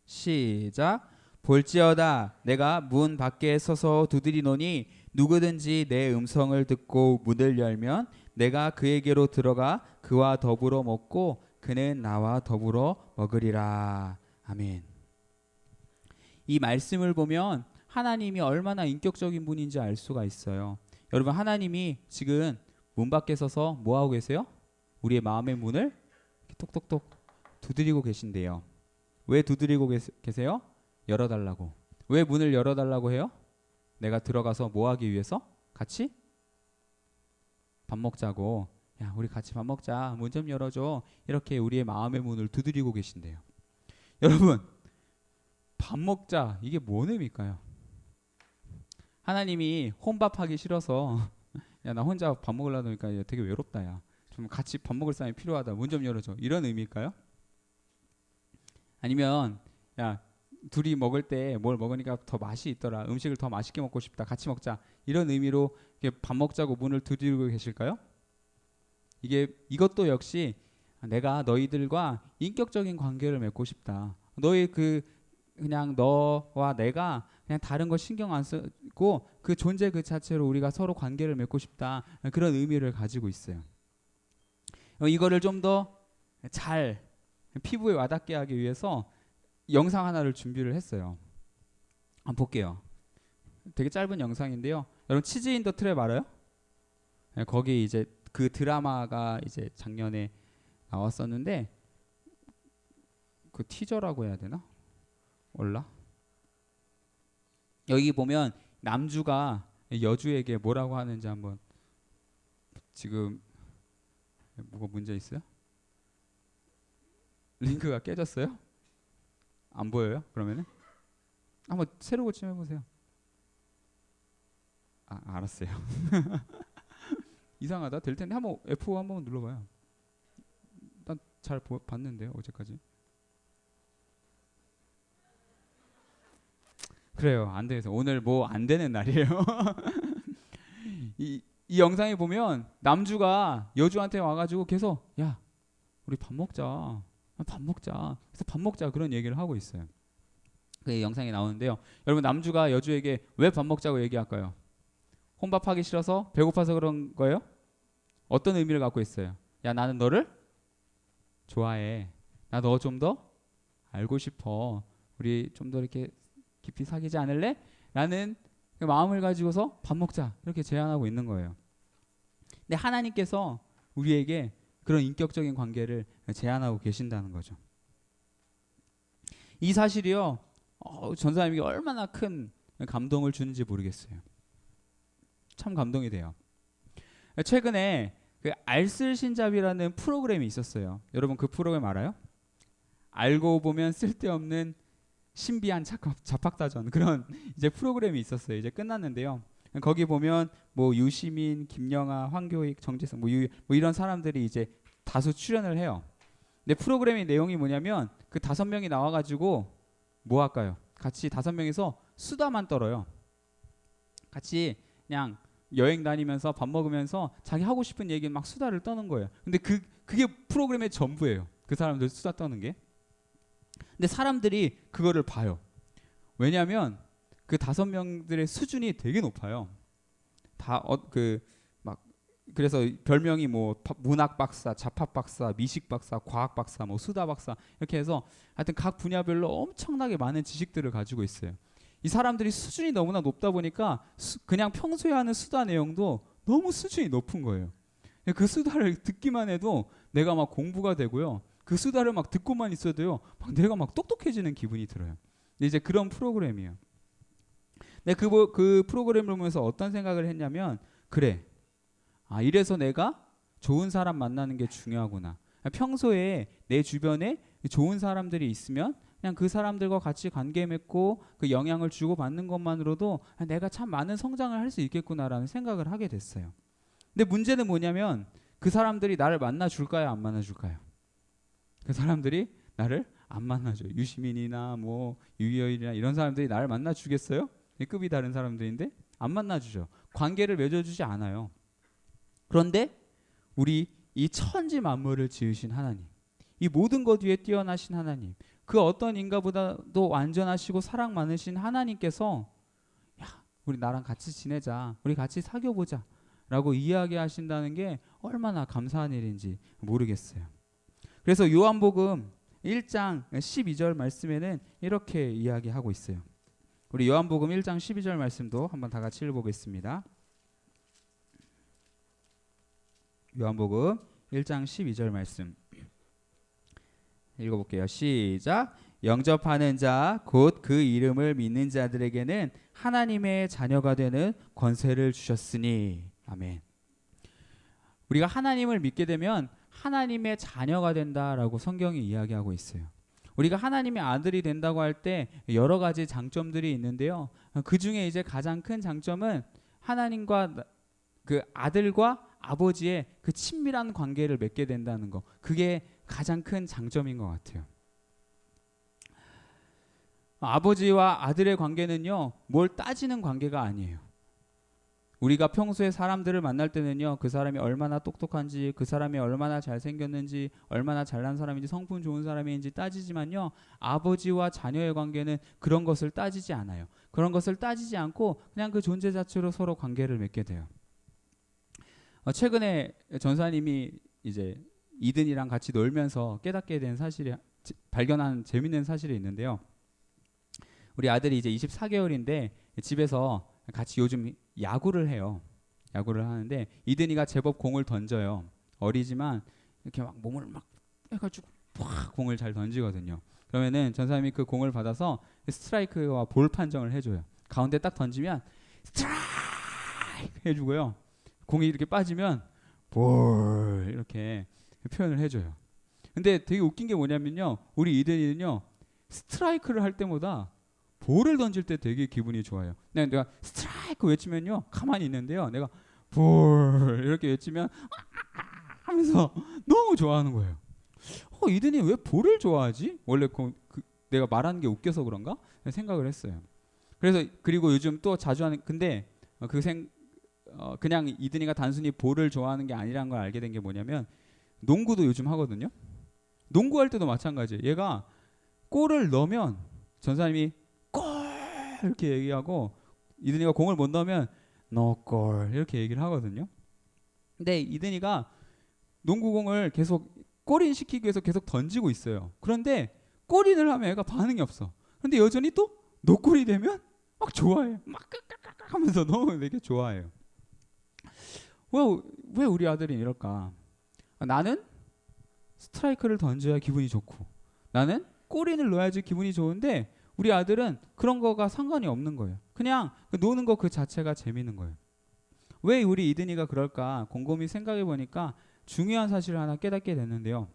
시작. 볼지어다 내가 문 밖에 서서 두드리노니 누구든지 내 음성을 듣고 문을 열면 내가 그에게로 들어가 그와 더불어 먹고 그는 나와 더불어 먹으리라. 아멘. 이 말씀을 보면 하나님이 얼마나 인격적인 분인지 알 수가 있어요. 여러분, 하나님이 지금 문 밖에 서서 뭐 하고 계세요? 우리의 마음의 문을 톡톡톡 두드리고 계신데요. 왜 두드리고 계세요? 열어달라고. 왜 문을 열어달라고 해요? 내가 들어가서 뭐 하기 위해서? 같이 밥 먹자고. 야, 우리 같이 밥 먹자. 문 좀 열어줘. 이렇게 우리의 마음의 문을 두드리고 계신데요. 여러분, 밥 먹자. 이게 뭔 의미일까요? 하나님이 혼밥하기 싫어서 야, 나 혼자 밥 먹으려고 하니까 되게 외롭다. 야, 좀 같이 밥 먹을 사람이 필요하다. 문 좀 열어줘. 이런 의미일까요? 아니면 야, 둘이 먹을 때 뭘 먹으니까 더 맛이 있더라. 음식을 더 맛있게 먹고 싶다. 같이 먹자. 이런 의미로 밥 먹자고 문을 두드리고 계실까요? 이것도 역시 내가 너희들과 인격적인 관계를 맺고 싶다. 그냥 너와 내가 그냥 다른 거 신경 안 쓰고 그 존재 그 자체로 우리가 서로 관계를 맺고 싶다. 그런 의미를 가지고 있어요. 이거를 좀 더 잘 피부에 와닿게 하기 위해서 영상 하나를 준비를 했어요. 한번 볼게요. 되게 짧은 영상인데요. 여러분 치즈 인 더 트랩 알아요? 네, 거기 이제 그 드라마가 이제 작년에 나왔었는데 그 티저라고 해야 되나? 몰라? 여기 보면 남주가 여주에게 뭐라고 하는지 한번. 지금 뭐가 문제 있어요? 링크가 깨졌어요? 안 보여요? 그러면은 한번 새로 고침해 보세요. 알았어요. 이상하다. 될 텐데 한번 F5 한번 눌러봐요. 난 잘 봤는데요 어제까지. 그래요. 안 돼서 오늘 뭐 안 되는 날이에요. 이 영상에 보면 남주가 여주한테 와가지고 계속 야 우리 밥 먹자. 밥 먹자. 그래서 밥 먹자 그런 얘기를 하고 있어요. 그 영상에 나오는데요. 여러분 남주가 여주에게 왜 밥 먹자고 얘기할까요? 혼밥하기 싫어서 배고파서 그런 거예요? 어떤 의미를 갖고 있어요? 야 나는 너를 좋아해. 나 너 좀 더 알고 싶어. 우리 좀 더 이렇게 깊이 사귀지 않을래? 라는 그 마음을 가지고서 밥 먹자 이렇게 제안하고 있는 거예요. 근데 하나님께서 우리에게 그런 인격적인 관계를 제안하고 계신다는 거죠. 이 사실이요 전사님에게 얼마나 큰 감동을 주는지 모르겠어요. 참 감동이 돼요. 최근에 그 알쓸신잡이라는 프로그램이 있었어요. 여러분 그 프로그램 알아요? 알고 보면 쓸데없는 신비한 잡학다전 그런 이제 프로그램이 있었어요. 이제 끝났는데요. 거기 보면 뭐 유시민, 김영하, 황교익, 정재성 뭐 이런 사람들이 이제 다수 출연을 해요. 근데 프로그램의 내용이 뭐냐면 그 5명이 나와가지고 뭐 할까요? 같이 5명이서 수다만 떨어요. 같이 그냥 여행 다니면서 밥 먹으면서 자기 하고 싶은 얘기 막 수다를 떠는 거예요. 근데 그게 프로그램의 전부예요. 그 사람들 수다 떠는 게. 근데 사람들이 그거를 봐요. 왜냐하면 그 5명들의 수준이 되게 높아요. 그래서 별명이 뭐 문학 박사, 잡학 박사, 미식 박사, 과학 박사, 뭐 수다 박사 이렇게 해서 하여튼 각 분야별로 엄청나게 많은 지식들을 가지고 있어요. 이 사람들이 수준이 너무나 높다 보니까 그냥 평소에 하는 수다 내용도 너무 수준이 높은 거예요. 그 수다를 듣기만 해도 내가 막 공부가 되고요. 그 수다를 막 듣고만 있어도요. 막 내가 막 똑똑해지는 기분이 들어요. 근데 이제 그런 프로그램이에요. 근데 그 프로그램을 보면서 어떤 생각을 했냐면 그래. 이래서 내가 좋은 사람 만나는 게 중요하구나. 평소에 내 주변에 좋은 사람들이 있으면 그냥 그 사람들과 같이 관계 맺고 그 영향을 주고 받는 것만으로도 내가 참 많은 성장을 할 수 있겠구나라는 생각을 하게 됐어요. 근데 문제는 뭐냐면 그 사람들이 나를 만나줄까요? 안 만나줄까요? 그 사람들이 나를 안 만나줘요. 유시민이나 뭐 유희열이나 이런 사람들이 나를 만나주겠어요? 급이 다른 사람들인데 안 만나주죠. 관계를 맺어주지 않아요. 그런데 우리 이 천지 만물을 지으신 하나님, 이 모든 것 위에 뛰어나신 하나님, 그 어떤 인간보다도 완전하시고 사랑 많으신 하나님께서 야, 우리 나랑 같이 지내자, 우리 같이 사귀어보자 라고 이야기하신다는 게 얼마나 감사한 일인지 모르겠어요. 그래서 요한복음 1장 12절 말씀에는 이렇게 이야기하고 있어요. 우리 요한복음 1장 12절 말씀도 한번 다 같이 읽어보겠습니다. 요한복음 1장 12절 말씀 읽어볼게요. 시작. 영접하는 자 곧 그 이름을 믿는 자들에게는 하나님의 자녀가 되는 권세를 주셨으니. 아멘. 우리가 하나님을 믿게 되면 하나님의 자녀가 된다라고 성경이 이야기하고 있어요. 우리가 하나님의 아들이 된다고 할 때 여러 가지 장점들이 있는데요. 그 중에 이제 가장 큰 장점은 하나님과 그 아들과 아버지의 그 친밀한 관계를 맺게 된다는 거. 그게 가장 큰 장점인 것 같아요. 아버지와 아들의 관계는요, 뭘 따지는 관계가 아니에요. 우리가 평소에 사람들을 만날 때는요, 그 사람이 얼마나 똑똑한지, 그 사람이 얼마나 잘생겼는지, 얼마나 잘난 사람인지, 성품 좋은 사람인지 따지지만요, 아버지와 자녀의 관계는 그런 것을 따지지 않아요. 그런 것을 따지지 않고 그냥 그 존재 자체로 서로 관계를 맺게 돼요. 최근에 전사님이 이제 이든이랑 같이 놀면서 깨닫게 된 사실이, 발견한 재밌는 사실이 있는데요. 우리 아들이 이제 24개월인데 집에서 같이 요즘 야구를 해요. 야구를 하는데 이든이가 제법 공을 던져요. 어리지만 이렇게 막 몸을 막 해가지고 팍 공을 잘 던지거든요. 그러면은 전사님이 그 공을 받아서 스트라이크와 볼 판정을 해줘요. 가운데 딱 던지면 스트라이크 해주고요. 공이 이렇게 빠지면 볼 이렇게 표현을 해줘요. 근데 되게 웃긴 게 뭐냐면요. 우리 이든이는요. 스트라이크를 할 때마다 볼을 던질 때 되게 기분이 좋아요. 내가 스트라이크 외치면요 가만히 있는데요, 내가 볼 이렇게 외치면 하면서 너무 좋아하는 거예요. 이든이 왜 볼을 좋아하지? 원래 내가 말하는 게 웃겨서 그런가 생각을 했어요. 그래서 그리고 요즘 또 자주 하는, 근데 그냥 이든이가 단순히 볼을 좋아하는 게 아니라는 걸 알게 된 게 뭐냐면, 농구도 요즘 하거든요. 농구할 때도 마찬가지예요. 얘가 골을 넣으면 전사님이 골 이렇게 얘기하고, 이든이가 공을 못 넣으면 노골 이렇게 얘기를 하거든요. 근데 이든이가 농구공을 계속 골인 시키기 위해서 계속 던지고 있어요. 그런데 골인을 하면 얘가 반응이 없어. 근데 여전히 또 노골이 되면 막 좋아해요. 막 하면서 너무 되게 좋아해요. 왜 우리 아들이 이럴까? 나는 스트라이크를 던져야 기분이 좋고, 나는 골인을 넣어야지 기분이 좋은데, 우리 아들은 그런 거가 상관이 없는 거예요. 그냥 노는 거 그 자체가 재미있는 거예요. 왜 우리 이든이가 그럴까 곰곰이 생각해 보니까 중요한 사실을 하나 깨닫게 됐는데요.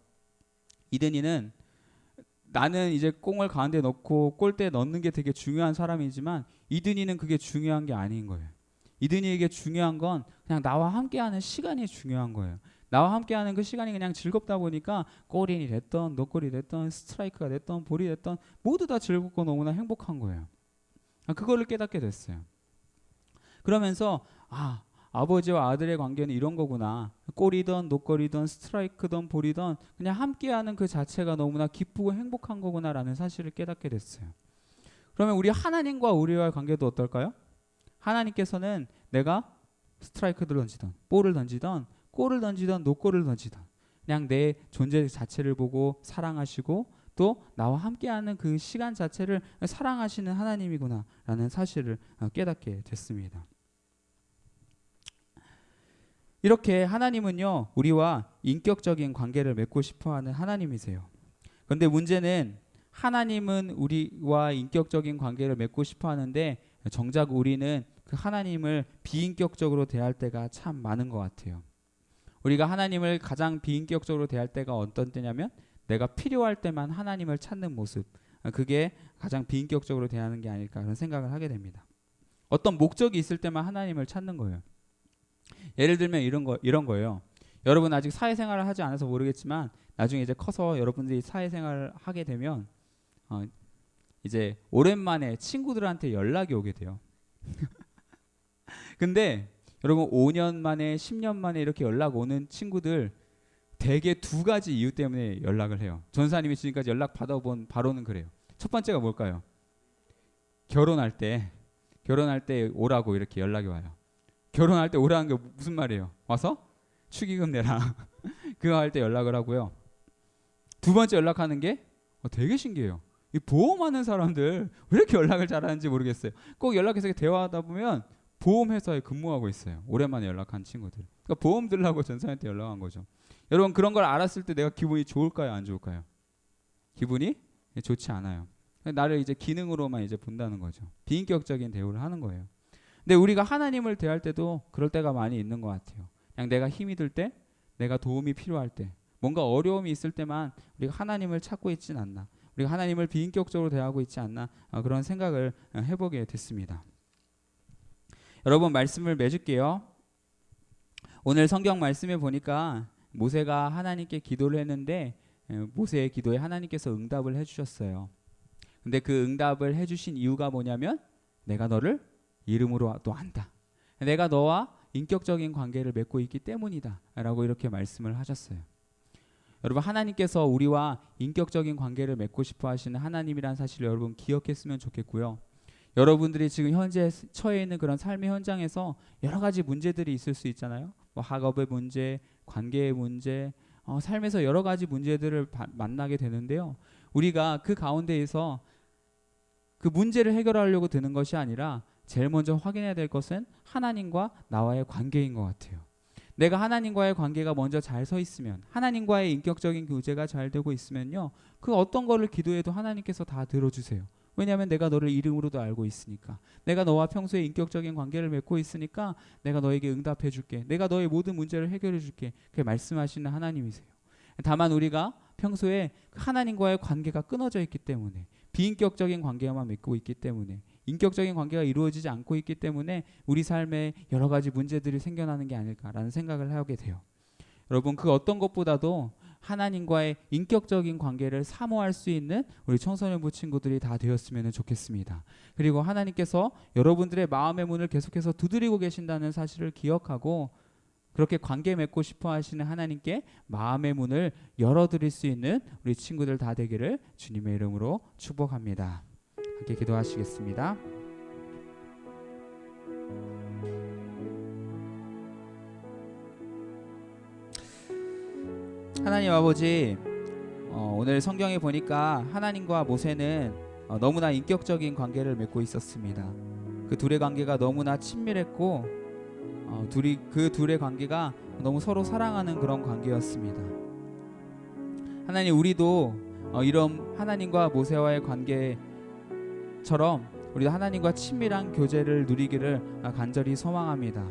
이든이는, 나는 이제 공을 가운데 넣고 골대에 넣는 게 되게 중요한 사람이지만, 이든이는 그게 중요한 게 아닌 거예요. 이든이에게 중요한 건 그냥 나와 함께하는 시간이 중요한 거예요. 나와 함께하는 그 시간이 그냥 즐겁다 보니까 골인이 됐던 노골이 됐던 스트라이크가 됐던 볼이 됐던 모두 다 즐겁고 너무나 행복한 거예요. 그거를 깨닫게 됐어요. 그러면서 아버지와 아들의 관계는 이런 거구나. 골이든 노골이든 스트라이크든 볼이든 그냥 함께하는 그 자체가 너무나 기쁘고 행복한 거구나라는 사실을 깨닫게 됐어요. 그러면 우리 하나님과 우리와의 관계도 어떨까요? 하나님께서는 내가 스트라이크를 던지든 볼을 던지든 골을 던지든 노골을 던지든 그냥 내 존재 자체를 보고 사랑하시고, 또 나와 함께하는 그 시간 자체를 사랑하시는 하나님이구나라는 사실을 깨닫게 됐습니다. 이렇게 하나님은요, 우리와 인격적인 관계를 맺고 싶어하는 하나님이세요. 그런데 문제는, 하나님은 우리와 인격적인 관계를 맺고 싶어하는데 정작 우리는 그 하나님을 비인격적으로 대할 때가 참 많은 것 같아요. 우리가 하나님을 가장 비인격적으로 대할 때가 어떤 때냐면, 내가 필요할 때만 하나님을 찾는 모습, 그게 가장 비인격적으로 대하는 게 아닐까 그런 생각을 하게 됩니다. 어떤 목적이 있을 때만 하나님을 찾는 거예요. 예를 들면 이런 거예요. 여러분 아직 사회생활을 하지 않아서 모르겠지만, 나중에 이제 커서 여러분들이 사회생활을 하게 되면 이제 오랜만에 친구들한테 연락이 오게 돼요. 근데 여러분 5년 만에 10년 만에 이렇게 연락 오는 친구들 대개 두 가지 이유 때문에 연락을 해요. 전사님이 지금까지 연락 받아본 바로는 그래요. 첫 번째가 뭘까요? 결혼할 때 오라고 이렇게 연락이 와요. 결혼할 때 오라는 게 무슨 말이에요? 와서 축의금 내라. 그거 할 때 연락을 하고요. 두 번째 연락하는 게 되게 신기해요. 이 보험하는 사람들 왜 이렇게 연락을 잘하는지 모르겠어요. 꼭 연락해서 대화하다 보면 보험회사에 근무하고 있어요. 오랜만에 연락한 친구들. 그러니까 보험 들라고 전사한테 연락한 거죠. 여러분 그런 걸 알았을 때 내가 기분이 좋을까요? 안 좋을까요? 기분이 좋지 않아요. 나를 이제 기능으로만 이제 본다는 거죠. 비인격적인 대우를 하는 거예요. 근데 우리가 하나님을 대할 때도 그럴 때가 많이 있는 것 같아요. 그냥 내가 힘이 들 때, 내가 도움이 필요할 때, 뭔가 어려움이 있을 때만 우리가 하나님을 찾고 있진 않나, 우리가 하나님을 비인격적으로 대하고 있지 않나, 그런 생각을 해보게 됐습니다. 여러분 말씀을 맺을게요. 오늘 성경 말씀에 보니까 모세가 하나님께 기도를 했는데 모세의 기도에 하나님께서 응답을 해주셨어요. 근데 그 응답을 해주신 이유가 뭐냐면, 내가 너를 이름으로 또 안다, 내가 너와 인격적인 관계를 맺고 있기 때문이다 라고 이렇게 말씀을 하셨어요. 여러분 하나님께서 우리와 인격적인 관계를 맺고 싶어 하시는 하나님이라는 사실을 여러분 기억했으면 좋겠고요. 여러분들이 지금 현재 처해 있는 그런 삶의 현장에서 여러 가지 문제들이 있을 수 있잖아요. 뭐 학업의 문제, 관계의 문제, 삶에서 여러 가지 문제들을 만나게 되는데요. 우리가 그 가운데에서 그 문제를 해결하려고 드는 것이 아니라 제일 먼저 확인해야 될 것은 하나님과 나와의 관계인 것 같아요. 내가 하나님과의 관계가 먼저 잘 서 있으면, 하나님과의 인격적인 교제가 잘 되고 있으면요, 그 어떤 거를 기도해도 하나님께서 다 들어주세요. 왜냐하면 내가 너를 이름으로도 알고 있으니까, 내가 너와 평소에 인격적인 관계를 맺고 있으니까 내가 너에게 응답해 줄게, 내가 너의 모든 문제를 해결해 줄게, 그렇게 말씀하시는 하나님이세요. 다만 우리가 평소에 하나님과의 관계가 끊어져 있기 때문에, 비인격적인 관계만 맺고 있기 때문에, 인격적인 관계가 이루어지지 않고 있기 때문에 우리 삶에 여러 가지 문제들이 생겨나는 게 아닐까라는 생각을 하게 돼요. 여러분, 그 어떤 것보다도 하나님과의 인격적인 관계를 사모할 수 있는 우리 청소년부 친구들이 다 되었으면 좋겠습니다. 그리고 하나님께서 여러분들의 마음의 문을 계속해서 두드리고 계신다는 사실을 기억하고 그렇게 관계 맺고 싶어 하시는 하나님께 마음의 문을 열어드릴 수 있는 우리 친구들 다 되기를 주님의 이름으로 축복합니다. 함께 기도하시겠습니다. 하나님 아버지, 오늘 성경에 보니까 하나님과 모세는 너무나 인격적인 관계를 맺고 있었습니다. 그 둘의 관계가 너무나 친밀했고 그 둘의 관계가 너무 서로 사랑하는 그런 관계였습니다. 하나님, 우리도 이런 하나님과 모세와의 관계처럼 우리도 하나님과 친밀한 교제를 누리기를 간절히 소망합니다.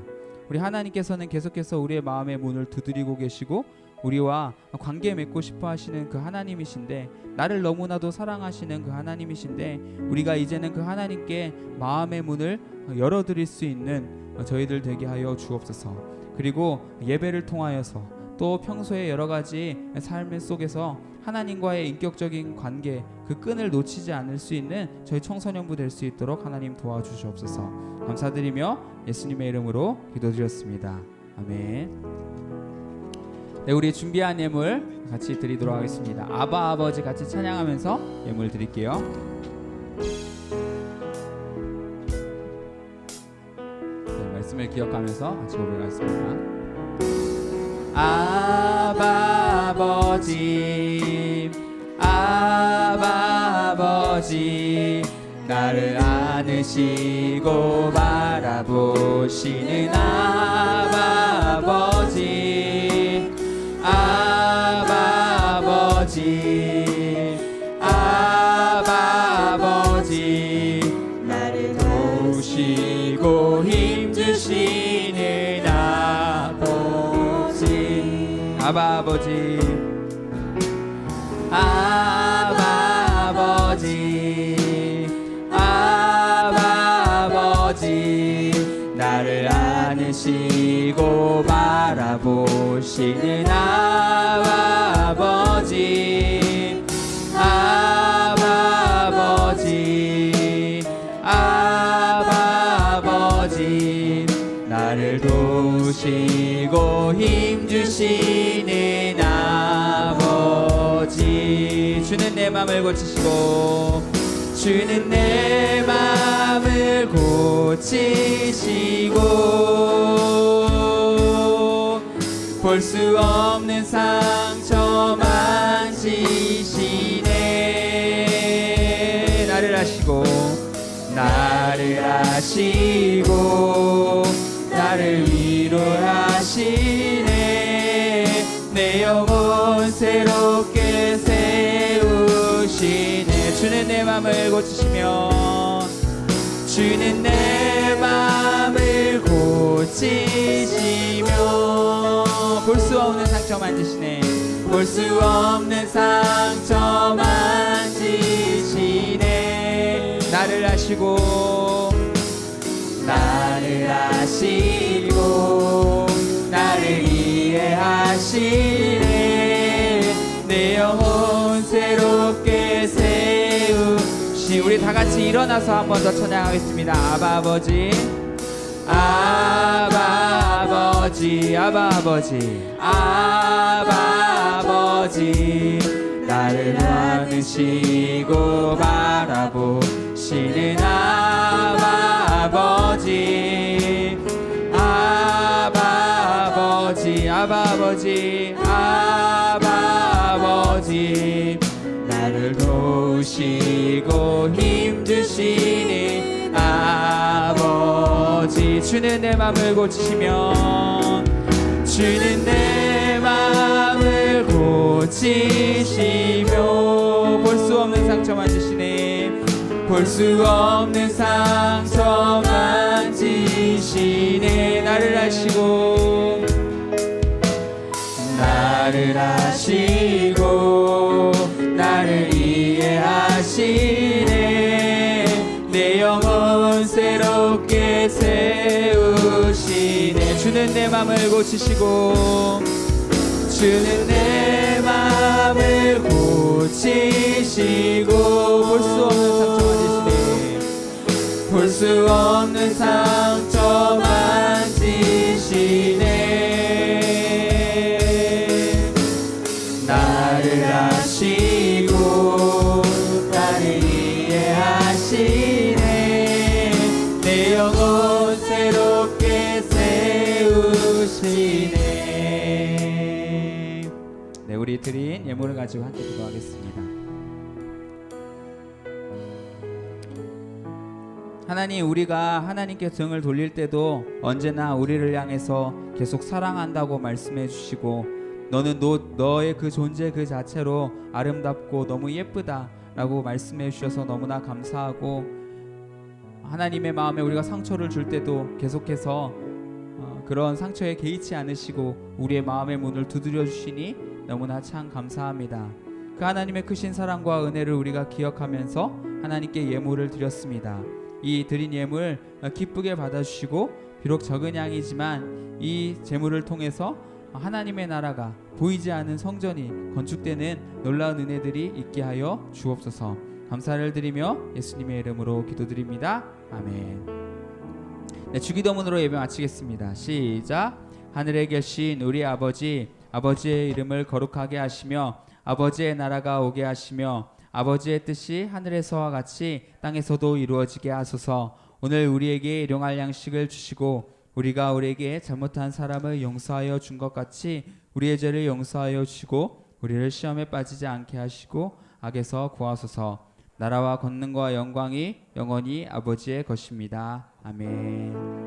우리 하나님께서는 계속해서 우리의 마음의 문을 두드리고 계시고 우리와 관계 맺고 싶어 하시는 그 하나님이신데, 나를 너무나도 사랑하시는 그 하나님이신데, 우리가 이제는 그 하나님께 마음의 문을 열어드릴 수 있는 저희들 되게 하여 주옵소서. 그리고 예배를 통하여서 또 평소에 여러 가지 삶의 속에서 하나님과의 인격적인 관계, 그 끈을 놓치지 않을 수 있는 저희 청소년부 될 수 있도록 하나님 도와주시옵소서. 감사드리며 예수님의 이름으로 기도드렸습니다. 아멘. 네, 우리 준비한 예물 같이 드리도록 하겠습니다. 아바 아버지 같이 찬양하면서 예물 드릴게요. 네, 말씀을 기억하면서 같이 고백하겠습니다. 아바 아버지, 아바 아버지, 나를 안으시고 바라보시는 아바 아버지, 아바 아버지, 아바 아버지, 나를 도우시고 힘주시는 아버지, 아바 아버지, 아바 아버지, 아바 아버지, 나를 안으시고 바라보시는 아바 아버지, 아바 아버지, 아바 아버지, 나를 도우시고 힘주시는 아버지. 주는 내 맘을 고치시고, 주는 내 맘을 고치시고, 볼 수 없는 상처 만지시네. 나를 아시고, 나를 아시고, 나를 위로하시네. 내 영혼 새롭게 세우시네. 주는 내 맘을 고치시며, 주는 내 맘을 고치시며, 볼 수 없는 상처 만지시네. 볼 수 없는 상처 만지시네. 나를 아시고, 나를 아시고, 나를 이해하시네. 내 영혼 새롭게 세우시. 우리 다 같이 일어나서 한 번 더 찬양하겠습니다. 아바 아버지, 아바 아버지, 아바 아버지, 아바 아버지, 나를 안으시고 바라보시는 아바 아버지, 아바 아버지, 아바 아버지, 아바 아버지, 나를 도우시고 힘주시는 아버지. 주는 내 맘을 고치시며, 주는 내 맘을 고치시며, 볼 수 없는 상처 만지시네. 볼 수 없는 상처 만지시네. 나를 아시고, 나를 아시고, 나를 이해하시네. 주는 내 맘을 고치시고 주는 내 맘을 고치시고 볼 수 없는 상처 만지시네 나를 아시고 나를 이해하시네 내 영혼 새롭게 세우시네. 네, 우리 드린 예물을 가지고 함께 기도하겠습니다. 하나님, 우리가 하나님께 등을 돌릴 때도 언제나 우리를 향해서 계속 사랑한다고 말씀해 주시고 너는 너의 그 존재 그 자체로 아름답고 너무 예쁘다라고 말씀해 주셔서 너무나 감사하고 하나님의 마음에 우리가 상처를 줄 때도 계속해서 그런 상처에 개의치 않으시고 우리의 마음의 문을 두드려 주시니 너무나 참 감사합니다. 그 하나님의 크신 사랑과 은혜를 우리가 기억하면서 하나님께 예물을 드렸습니다. 이 드린 예물 기쁘게 받아주시고 비록 적은 양이지만 이 제물을 통해서 하나님의 나라가 보이지 않은 성전이 건축되는 놀라운 은혜들이 있게 하여 주옵소서. 감사를 드리며 예수님의 이름으로 기도드립니다. 아멘. 네, 주기도문으로 예배 마치겠습니다. 시작. 하늘에 계신 우리 아버지, 아버지의 이름을 거룩하게 하시며 아버지의 나라가 오게 하시며 아버지의 뜻이 하늘에서와 같이 땅에서도 이루어지게 하소서. 오늘 우리에게 일용할 양식을 주시고 우리가 우리에게 잘못한 사람을 용서하여 준 것 같이 우리의 죄를 용서하여 주시고 우리를 시험에 빠지지 않게 하시고 악에서 구하소서. 나라와 권능과 영광이 영원히 아버지의 것입니다. 아멘.